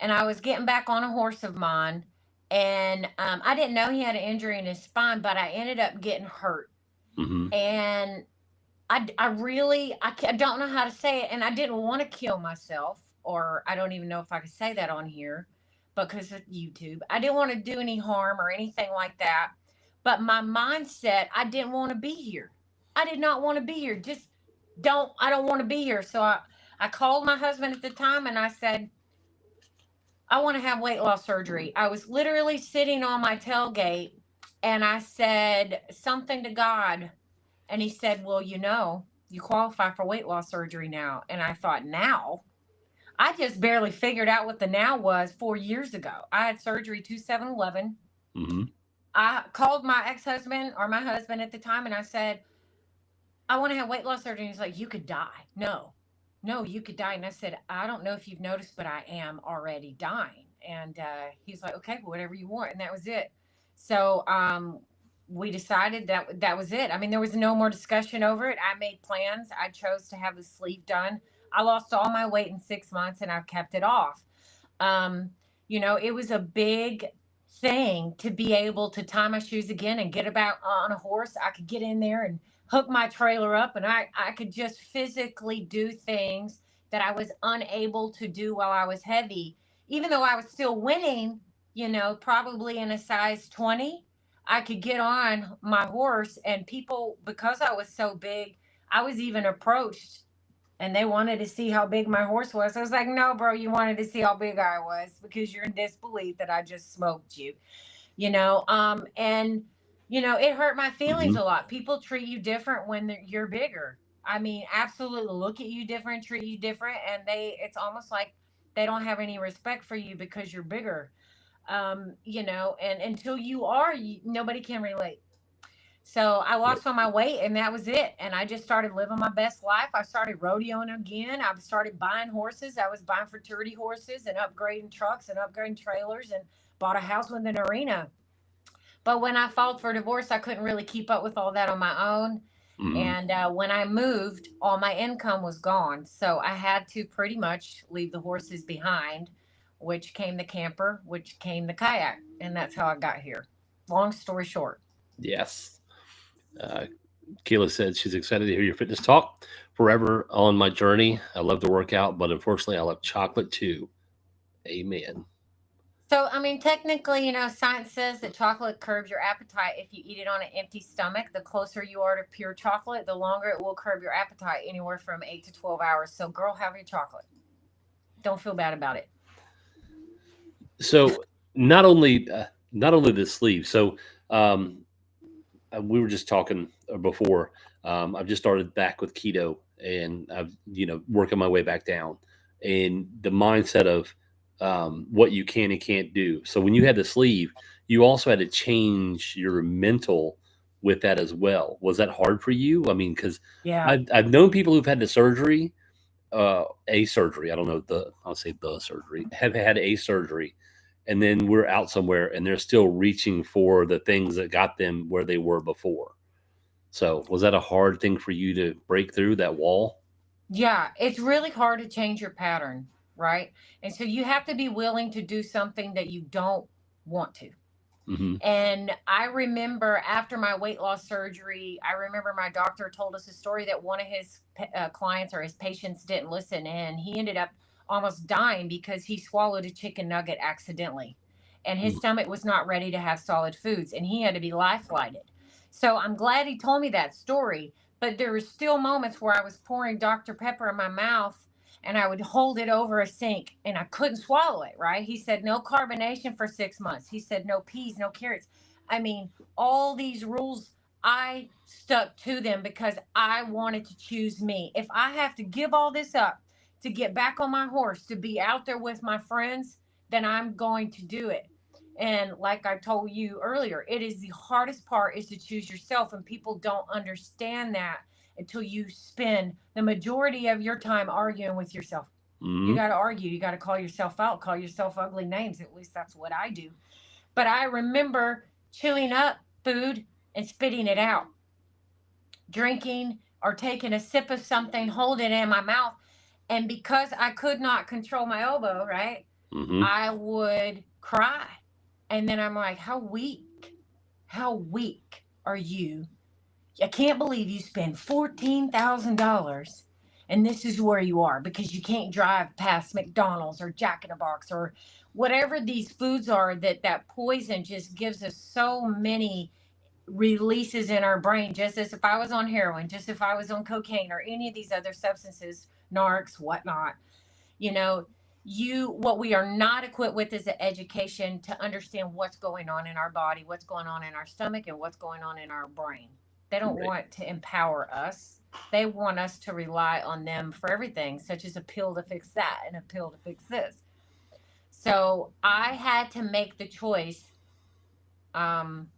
and I was getting back on a horse of mine, and I didn't know he had an injury in his spine, but I ended up getting hurt. Mm-hmm. And I really, I don't know how to say it, and I didn't want to kill myself, or I don't even know if I could say that on here because of YouTube. I didn't want to do any harm or anything like that, but my mindset, I didn't want to be here. I did not want to be here. Just I don't want to be here. So I called my husband at the time and I said, "I want to have weight loss surgery." I was literally sitting on my tailgate and I said something to God, and he said, "Well, you qualify for weight loss surgery now." And I thought, now? I just barely figured out what the now was 4 years ago. I had surgery 2711. Mm-hmm. I called my ex husband, or my husband at the time, and I said, "I want to have weight loss surgery." And he's like, "You could die." No, you could die. And I said, "I don't know if you've noticed, but I am already dying." And he's like, "Okay, well, whatever you want." And that was it. So we decided that was it. I mean, there was no more discussion over it. I made plans. I chose to have the sleeve done. I lost all my weight in 6 months, and I've kept it off. Um, it was a big thing to be able to tie my shoes again and get about on a horse. I could get in there and hook my trailer up, and I could just physically do things that I was unable to do while I was heavy. Even though I was still winning, probably in a size 20, I could get on my horse, and people, because I was so big, I was even approached and they wanted to see how big my horse was. I was like, "No, bro, you wanted to see how big I was because you're in disbelief that I just smoked you." And it hurt my feelings Mm-hmm. a lot. People treat you different when you're bigger. I mean, absolutely look at you different, treat you different, and it's almost like they don't have any respect for you because you're bigger. And until nobody can relate. So I Yep. lost all my weight, and that was it. And I just started living my best life. I started rodeoing again. I started buying horses. I was buying fraternity horses and upgrading trucks and upgrading trailers, and bought a house with an arena. But when I filed for divorce, I couldn't really keep up with all that on my own. Hmm. And when I moved, all my income was gone. So I had to pretty much leave the horses behind, which came the camper, which came the kayak. And that's how I got here. Long story short. Yes. Uh, Kayla said she's excited to hear your fitness talk. Forever on my journey. I love to work out, but unfortunately, I love chocolate too. Amen. So, I mean, technically, science says that chocolate curbs your appetite if you eat it on an empty stomach. The closer you are to pure chocolate, the longer it will curb your appetite, anywhere from 8 to 12 hours. So, girl, have your chocolate. Don't feel bad about it. So not only the sleeve. So um, we were just talking before. I've just started back with keto, and I've working my way back down, and the mindset of what you can and can't do. So when you had the sleeve, you also had to change your mental with that as well. Was that hard for you? I mean, because Yeah. I've known people who've had the surgery, a surgery. I don't know I'll say the surgery. Have had a surgery, and then we're out somewhere, and they're still reaching for the things that got them where they were before. So, was that a hard thing for you to break through that wall? Yeah. It's really hard to change your pattern, right? And so you have to be willing to do something that you don't want to. Hmm. And I remember after my weight loss surgery, I remember my doctor told us a story that one of his clients or his patients didn't listen, and he ended up almost dying because he swallowed a chicken nugget accidentally. And his stomach was not ready to have solid foods, and he had to be life flighted. So I'm glad he told me that story. But there were still moments where I was pouring Dr. Pepper in my mouth and I would hold it over a sink and I couldn't swallow it, right? He said no carbonation for 6 months. He said no peas, no carrots. I mean, all these rules, I stuck to them because I wanted to choose me. If I have to give all this up to get back on my horse, to be out there with my friends, then I'm going to do it. And like I told you earlier, it is the hardest part is to choose yourself, and people don't understand that until you spend the majority of your time arguing with yourself. You Hmm. got to argue. You got to call yourself out, call yourself ugly names. At least that's what I do. But I remember chewing up food and spitting it out, drinking or taking a sip of something, holding it in my mouth. And because I could not control my elbow, right, Hmm. I would cry. And then I'm like, how weak are you? I can't believe you spend $14,000 and this is where you are because you can't drive past McDonald's or Jack in a Box or whatever these foods are that poison just gives us so many releases in our brain, just as if I was on heroin, just if I was on cocaine or any of these other substances, narcs, whatnot. You know, what we are not equipped with is the education to understand what's going on in our body, what's going on in our stomach, and what's going on in our brain. They don't Right. want to empower us. They want us to rely on them for everything, such as a pill to fix that and a pill to fix this. So I had to make the choice um,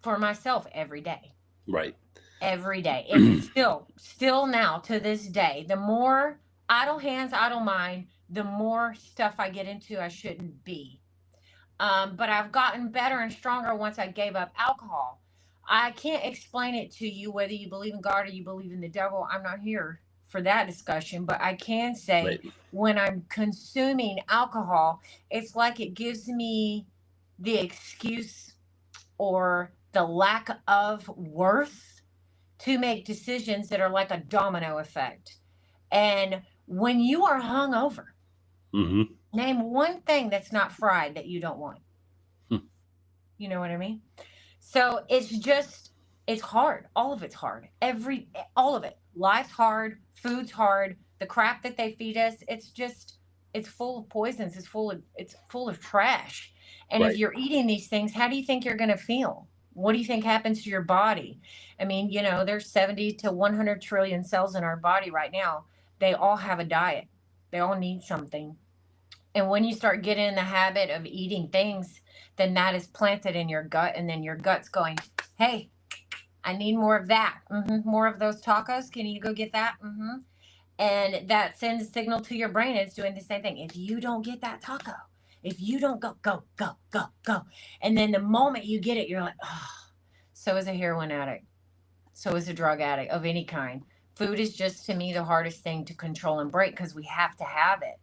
for myself every day. Right. Every day. And still now to this day, the more idle hands, idle mind, the more stuff I get into I shouldn't be. But I've gotten better and stronger once I gave up alcohol. I can't explain it to you whether you believe in God or you believe in the devil. I'm not here for that discussion, but I can say Right. when I'm consuming alcohol, it's like it gives me the excuse or the lack of worth to make decisions that are like a domino effect. And when you are hungover, Hmm. name one thing that's not fried that you don't want. Hmm. You know what I mean? So it's hard. All of it's hard. All of it. Life's hard. Food's hard. The crap that they feed us, it's full of poisons. It's full of trash. And if Right. you're eating these things, how do you think you're going to feel? What do you think happens to your body? I mean, there's 70 to 100 trillion cells in our body right now. They all have a diet. They all need something. And when you start getting in the habit of eating things, then that is planted in your gut, and then your gut's going, "Hey, I need more of that. More of those tacos. Can you go get that?" And that sends a signal to your brain. It's doing the same thing. If you don't get that taco, if you don't go, go, go, go, go, and then the moment you get it, you're like, "Oh." So is a heroin addict. So is a drug addict of any kind. Food is just to me the hardest thing to control and break because we have to have it.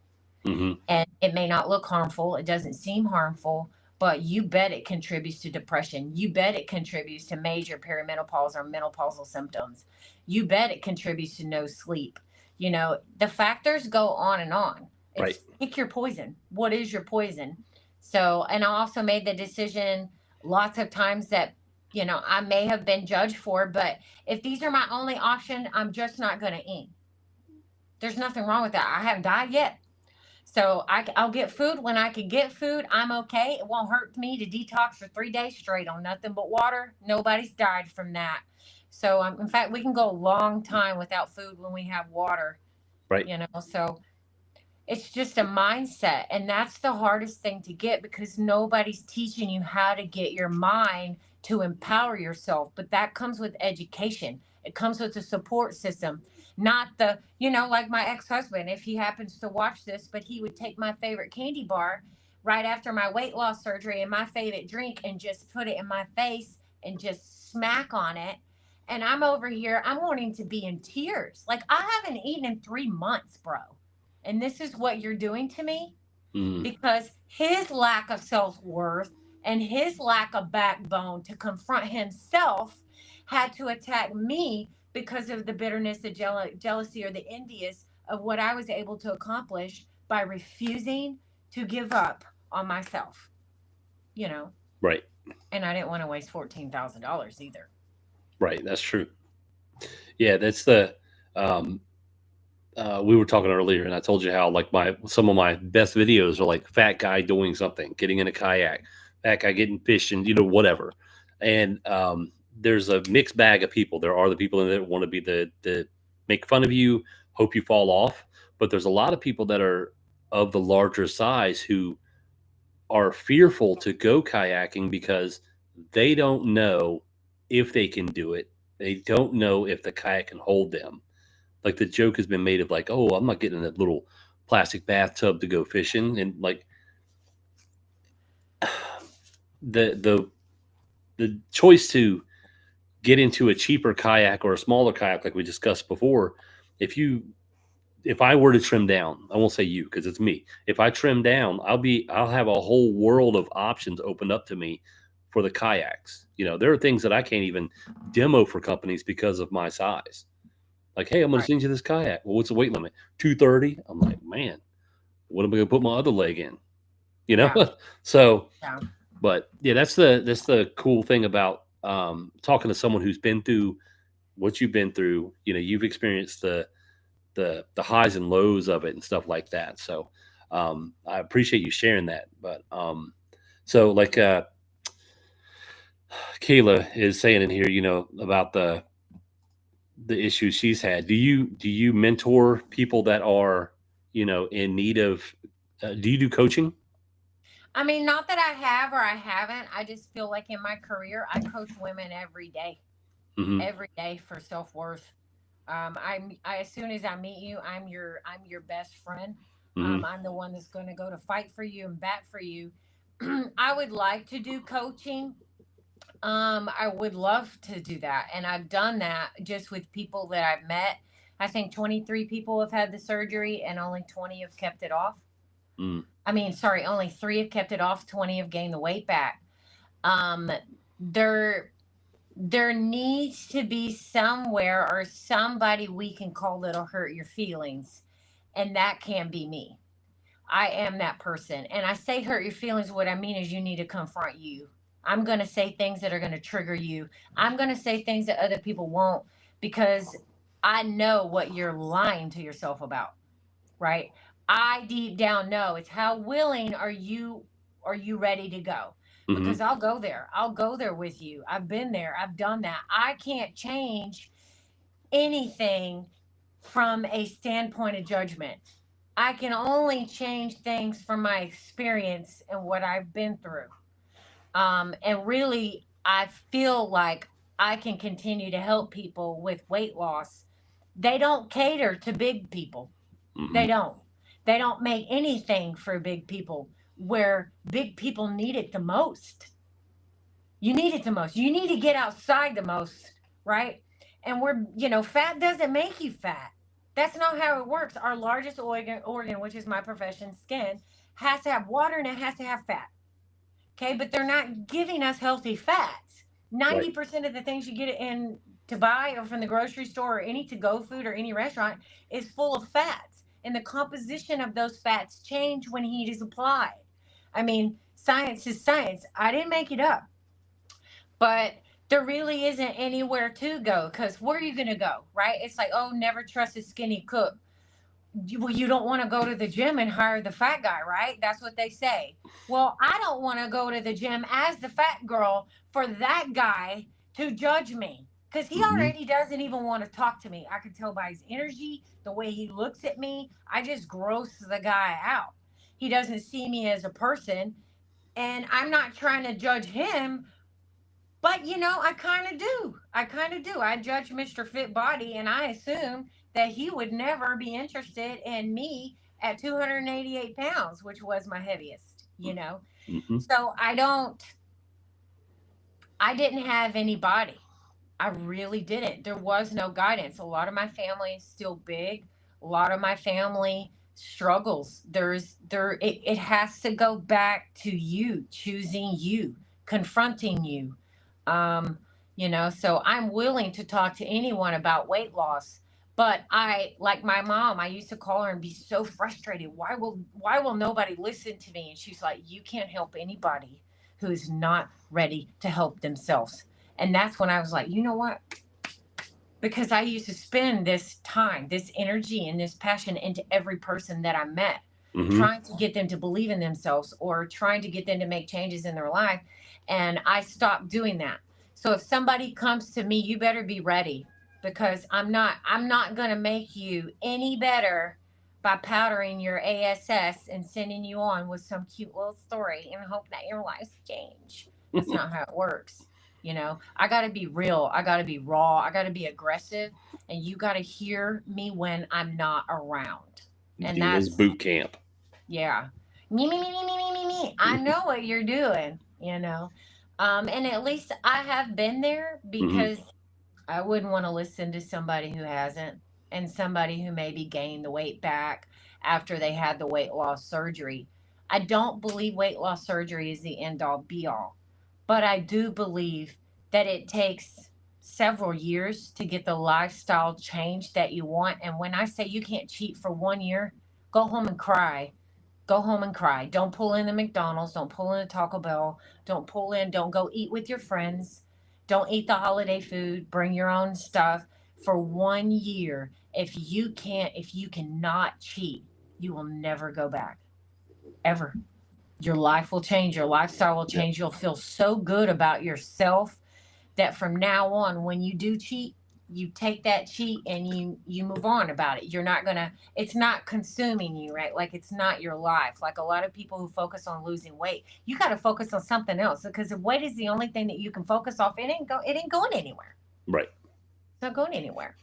Hmm. And it may not look harmful, it doesn't seem harmful, but you bet it contributes to depression. You bet it contributes to major perimenopause or menopausal symptoms. You bet it contributes to no sleep. The factors go on and on. Right. It's pick your poison. What is your poison? So, and I also made the decision lots of times that, I may have been judged for, but if these are my only option, I'm just not going to eat. There's nothing wrong with that. I haven't died yet. So I'll get food when I can get food. I'm okay. It won't hurt me to detox for 3 days straight on nothing but water. Nobody's died from that. So in fact, we can go a long time without food when we have water. Right. So it's just a mindset, and that's the hardest thing to get because nobody's teaching you how to get your mind to empower yourself. But that comes with education. It comes with a support system, not like my ex-husband, if he happens to watch this, but he would take my favorite candy bar right after my weight loss surgery and my favorite drink and just put it in my face and just smack on it. And I'm over here, I'm wanting to be in tears. Like, I haven't eaten in 3 months, bro, and this is what you're doing to me. Mm. Because his lack of self-worth and his lack of backbone to confront himself had to attack me because of the bitterness, the jealousy, or the envious of what I was able to accomplish by refusing to give up on myself, you know Right. and I didn't want to waste $14,000 either. Right. That's true. Yeah. That's the. Um, we were talking earlier, and I told you how like some of my best videos are like fat guy doing something, getting in a kayak, fat guy getting fish, and whatever. And there's a mixed bag of people. There are the people that want to be the make fun of you, hope you fall off, but there's a lot of people that are of the larger size who are fearful to go kayaking because they don't know if they can do it. They don't know if the kayak can hold them. Like the joke has been made of like, oh, I'm not getting in that little plastic bathtub to go fishing, and like the the choice to get into a cheaper kayak or a smaller kayak, like we discussed before, if I were to trim down, I won't say you because it's me. If I trim down, I'll have a whole world of options opened up to me for the kayaks. There are things that I can't even demo for companies because of my size. Like, hey, I'm going to Right. send you this kayak. Well, what's the weight limit? 230. I'm like, man, what am I going to put my other leg in? Yeah. So, Yeah. but yeah, that's the cool thing about talking to someone who's been through what you've been through. You've experienced the highs and lows of it and stuff like that. So, I appreciate you sharing that. But so like Kayla is saying in here, about the issues she's had. Do you mentor people that are in need of? Do you do coaching? I mean, not that I have or I haven't. I just feel like in my career, I coach women Hmm. every day for self worth. As soon as I meet you, I'm your best friend. Hmm. I'm the one that's going to go to fight for you and bat for you. I would like to do coaching. I would love to do that, and I've done that just with people that I've met. I think 23 people have had the surgery, and only 20 have kept it off. Mm. I mean, sorry, only three have kept it off. 20 have gained the weight back. Um, there there needs to be somewhere or somebody we can call that'll hurt your feelings, and that can be me. I am that person. And I say hurt your feelings, what I mean is you need to confront you. I'm going to say things that are going to trigger you. I'm going to say things that other people won't, because I know what you're lying to yourself about, right? I deep down know it's how willing are you ready to go? Hmm. Because I'll go there. I'll go there with you. I've been there. I've done that. I can't change anything from a standpoint of judgment. I can only change things from my experience and what I've been through. And really, I feel like I can continue to help people with weight loss. They don't cater to big people. Hmm. They don't. They don't make anything for big people where big people need it the most. You need it the most. You need to get outside the most, right? And fat doesn't make you fat. That's not how it works. Our largest organ, which is my profession, skin, has to have water and it has to have fat. Okay, but they're not giving us healthy fats. Right. 90% of the things you get in to buy or from the grocery store or any to go food or any restaurant is full of fats. And the composition of those fats change when heat is applied. I mean, science is science. I didn't make it up. But there really isn't anywhere to go because where are you going to go, right? It's like, oh, never trust a skinny cook. Well, you don't want to go to the gym and hire the fat guy, right? That's what they say. Well, I don't want to go to the gym as the fat girl for that guy to judge me because he Mm-hmm. already doesn't even want to talk to me. I can tell by his energy, the way he looks at me. I just gross the guy out. He doesn't see me as a person, and I'm not trying to judge him, but I kind of do. I kind of do. I judge Mr. Fit Body, and I assume that he would never be interested in me at 288 pounds, which was my heaviest. Mm-hmm. So I didn't have anybody. I really didn't. There was no guidance. A lot of my family is still big. A lot of my family struggles. It has to go back to you, choosing you, confronting you. Um, so I'm willing to talk to anyone about weight loss. But I, like my mom, I used to call her and be so frustrated. Why will nobody listen to me? And she's like, you can't help anybody who is not ready to help themselves. And that's when I was like, you know what? Because I used to spend this time, this energy, and this passion into every person that I met, Mm-hmm. trying to get them to believe in themselves or trying to get them to make changes in their life. And I stopped doing that. So if somebody comes to me, you better be ready because I'm not going to make you any better by powdering your ASS and sending you on with some cute little story and hope that your lives change. That's not how it works. I got to be real. I got to be raw. I got to be aggressive. And you got to hear me when I'm not around. And Dena's that's, boot camp. yeah. Me, me, me, me, me, me, me, me. I know what you're doing. And at least I have been there Mm-hmm. because I wouldn't want to listen to somebody who hasn't and somebody who maybe gained the weight back after they had the weight loss surgery. I don't believe weight loss surgery is the end all be all, but I do believe that it takes several years to get the lifestyle change that you want. And when I say you can't cheat for 1 year, go home and cry. Go home and cry. Don't pull in the McDonald's. Don't pull in the Taco Bell. Don't go eat with your friends. Don't eat the holiday food. Bring your own stuff for 1 year. If you cannot cheat, you will never go back. Ever. Your life will change. Your lifestyle will Yep. change. You'll feel so good about yourself that from now on, when you do cheat, you take that cheat and you move on about it. You're not gonna. It's not consuming you, right? Like it's not your life. Like a lot of people who focus on losing weight, you got to focus on something else because if weight is the only thing that you can focus off, it ain't going anywhere. Right. It's not going anywhere.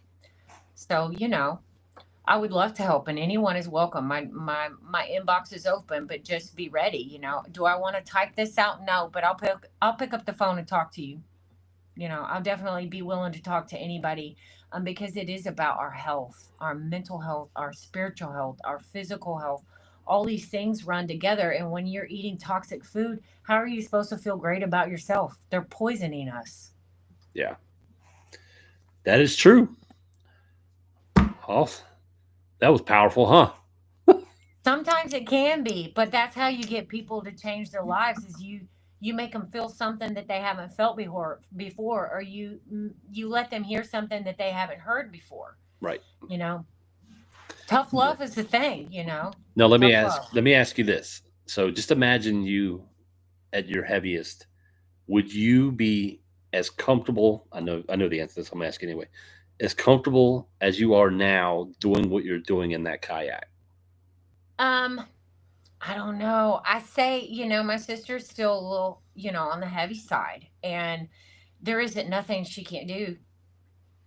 So I would love to help, and anyone is welcome. My inbox is open, but just be ready. Do I want to type this out? No, but I'll pick up the phone and talk to you. I'll definitely be willing to talk to anybody, because it is about our health, our mental health, our spiritual health, our physical health. All these things run together, and when you're eating toxic food, how are you supposed to feel great about yourself? They're poisoning us. Yeah. That is true. Oh, that was powerful, huh? Sometimes it can be, but that's how you get people to change their lives is you make them feel something that they haven't felt before, or you let them hear something that they haven't heard before. Right. You know, tough love is the thing. Now Tough love. let me ask you this. So just imagine you at your heaviest. Would you be as comfortable? I know the answer to this. I'm asking anyway. As comfortable as you are now doing what you're doing in that kayak? Um, I don't know. I say, my sister's still a little, on the heavy side, and there isn't nothing she can't do.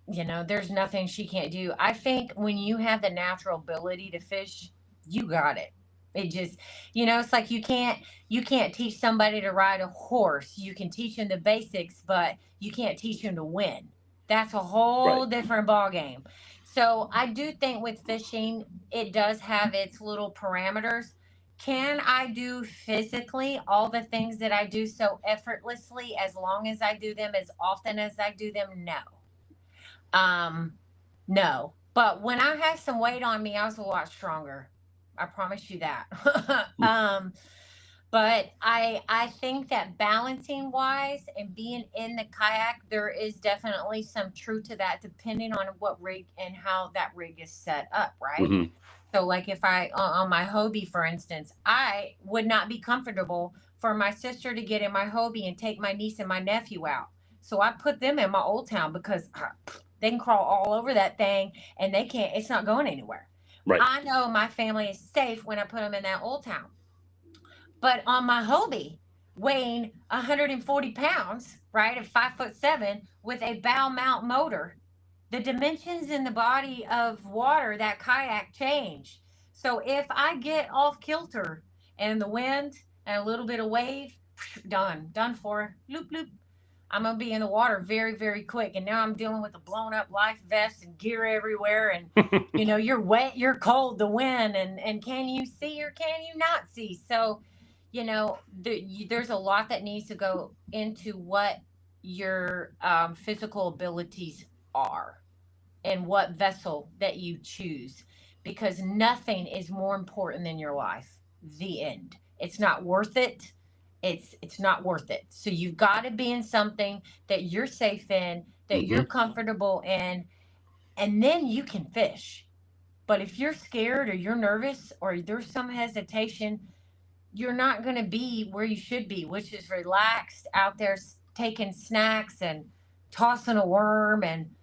There's nothing she can't do. I think when you have the natural ability to fish, you got it. It just, it's like you can't teach somebody to ride a horse. You can teach them the basics, but you can't teach them to win. That's a whole different ball game. So I do think with fishing, it does have its little parameters. Can I do physically all the things that I do so effortlessly as long as I do them as often as I do them? No. Um, no. But when I had some weight on me, I was a lot stronger. I promise you that. But I think that balancing wise and being in the kayak, there is definitely some truth to that, depending on what rig and how that rig is set up, right? Hmm. So, like if I on my Hobie, for instance, I would not be comfortable for my sister to get in my Hobie and take my niece and my nephew out. So I put them in my Old Town because they can crawl all over that thing and they can't. It's not going anywhere. Right. I know my family is safe when I put them in that Old Town. But on my Hobie, weighing 140 pounds, right, at 5'7", with a bow mount motor, the dimensions in the body of water that kayak change. So if I get off kilter and the wind and a little bit of wave, done for, loop loop. I'm gonna be in the water very, very quick. And now I'm dealing with a blown up life vest and gear everywhere. And you're wet, you're cold, the wind, and can you see or can you not see? So, there's a lot that needs to go into what your physical abilities are and what vessel that you choose, because nothing is more important than your life. The end. It's not worth it. It's not worth it. So you've got to be in something that you're safe in, that Hmm. you're comfortable in, and then you can fish. But if you're scared or you're nervous or there's some hesitation, you're not going to be where you should be, which is relaxed out there taking snacks and tossing a worm and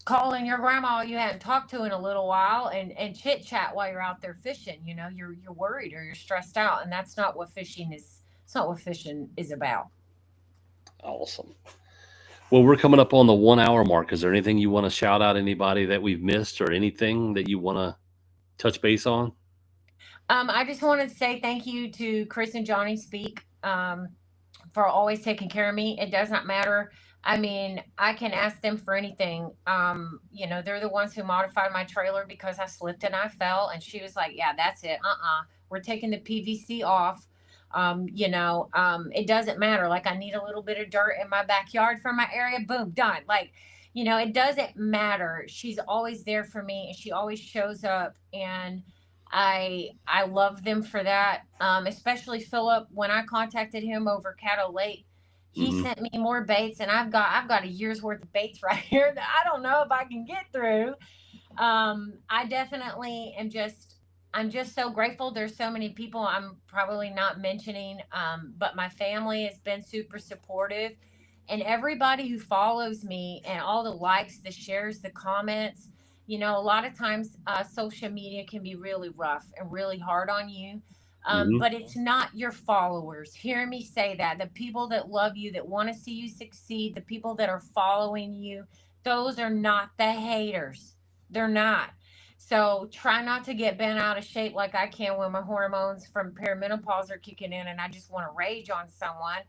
calling your grandma you haven't talked to in a little while and chit chat while you're out there fishing. You're worried or you're stressed out, and that's not what fishing is. It's not what fishing is about. Awesome. Well, we're coming up on the 1 hour mark. Is there anything you want to shout out, anybody that we've missed, or anything that you want to touch base on? I just wanted to say thank you to Chris and Johnny Speak. For always taking care of me. It does not matter. I mean, I can ask them for anything. They're the ones who modified my trailer because I slipped and I fell, and she was like, "Yeah, that's it. We're taking the PVC off." It doesn't matter. Like I need a little bit of dirt in my backyard for my area. Boom, done. Like, it doesn't matter. She's always there for me, and she always shows up, and I love them for that. Especially Philip. When I contacted him over Caddo Lake, he Hmm. sent me more baits, and I've got a year's worth of baits right here that I don't know if I can get through. I definitely am just. I'm just so grateful. There's so many people I'm probably not mentioning, but my family has been super supportive, and everybody who follows me and all the likes, the shares, the comments. A lot of times social media can be really rough and really hard on you. Hmm. But it's not your followers. Hear me say that. The people that love you, that want to see you succeed, the people that are following you, those are not the haters. They're not. So try not to get bent out of shape like I can when my hormones from perimenopause are kicking in and I just want to rage on someone.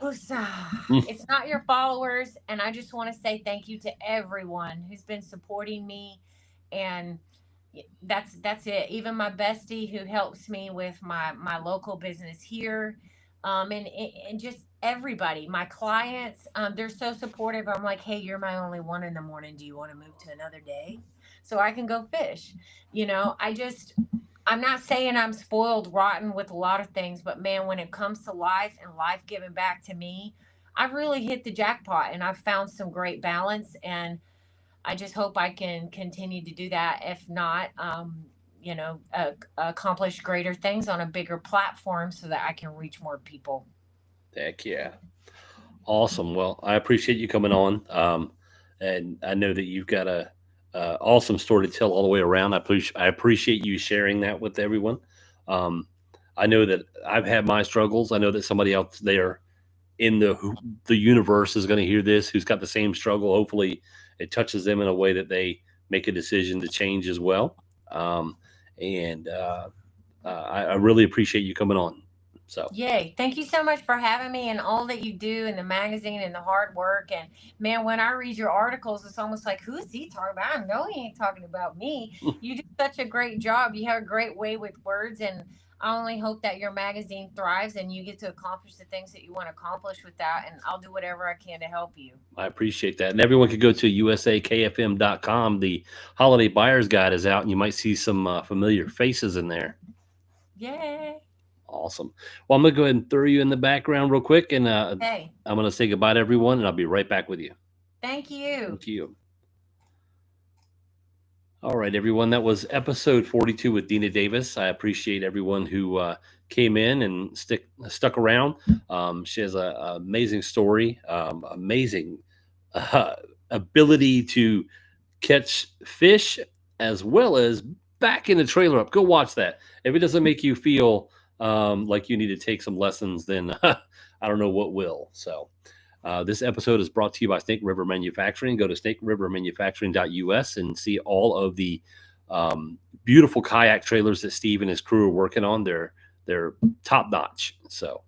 Woosah. It's not your followers, and I just want to say thank you to everyone who's been supporting me, and that's it. Even my bestie who helps me with my local business here, and just everybody, my clients, they're so supportive. I'm like, hey, you're my only one in the morning. Do you want to move to another day so I can go fish? I'm not saying I'm spoiled rotten with a lot of things, but man, when it comes to life and life giving back to me, I've really hit the jackpot and I've found some great balance. And I just hope I can continue to do that. If not, accomplish greater things on a bigger platform so that I can reach more people. Heck yeah. Awesome. Well, I appreciate you coming on. And I know that you've got a awesome story to tell all the way around. I appreciate you sharing that with everyone. Um, I know that I've had my struggles. I know that somebody else there in the universe is going to hear this who's got the same struggle. Hopefully, it touches them in a way that they make a decision to change as well. And I really appreciate you coming on. So Yay. Thank you so much for having me and all that you do in the magazine and the hard work. And man, when I read your articles, it's almost like, who is he talking about? I know he ain't talking about me. You do such a great job. You have a great way with words. And I only hope that your magazine thrives and you get to accomplish the things that you want to accomplish with that. And I'll do whatever I can to help you. I appreciate that. And everyone could go to usakfm.com. The holiday buyer's guide is out, and you might see some familiar faces in there. Yay. Awesome. Well, I'm going to go ahead and throw you in the background real quick, and Hey, I'm going to say goodbye to everyone, and I'll be right back with you. thank you. Thank you. All right, everyone. That was episode 42 with Dena Davis. I appreciate everyone who came in and stuck around. She has an amazing story, amazing ability to catch fish as well as back in the trailer up. Go watch that. If it doesn't make you feel like you need to take some lessons, then I don't know what will. So this episode is brought to you by Snake River Manufacturing. Go to snakerivermanufacturing.us and see all of the beautiful kayak trailers that Steve and his crew are working on. They're top notch. So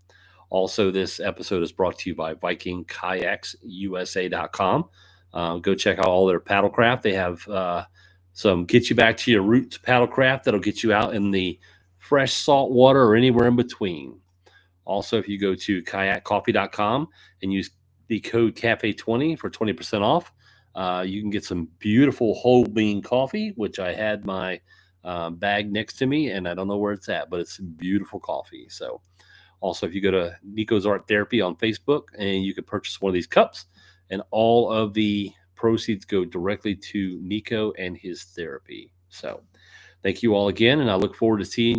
also this episode is brought to you by VikingKayaksUSA.com. Go check out all their paddlecraft. They have some get you back to your roots paddlecraft that'll get you out in the fresh salt water or anywhere in between. Also, if you go to kayakcoffee.com and use the code CAFE20 for 20% off, you can get some beautiful whole bean coffee, which I had my bag next to me, and I don't know where it's at, but it's beautiful coffee. So also, if you go to Nico's Art Therapy on Facebook, and you can purchase one of these cups, and all of the proceeds go directly to Nico and his therapy. So thank you all again, and I look forward to seeing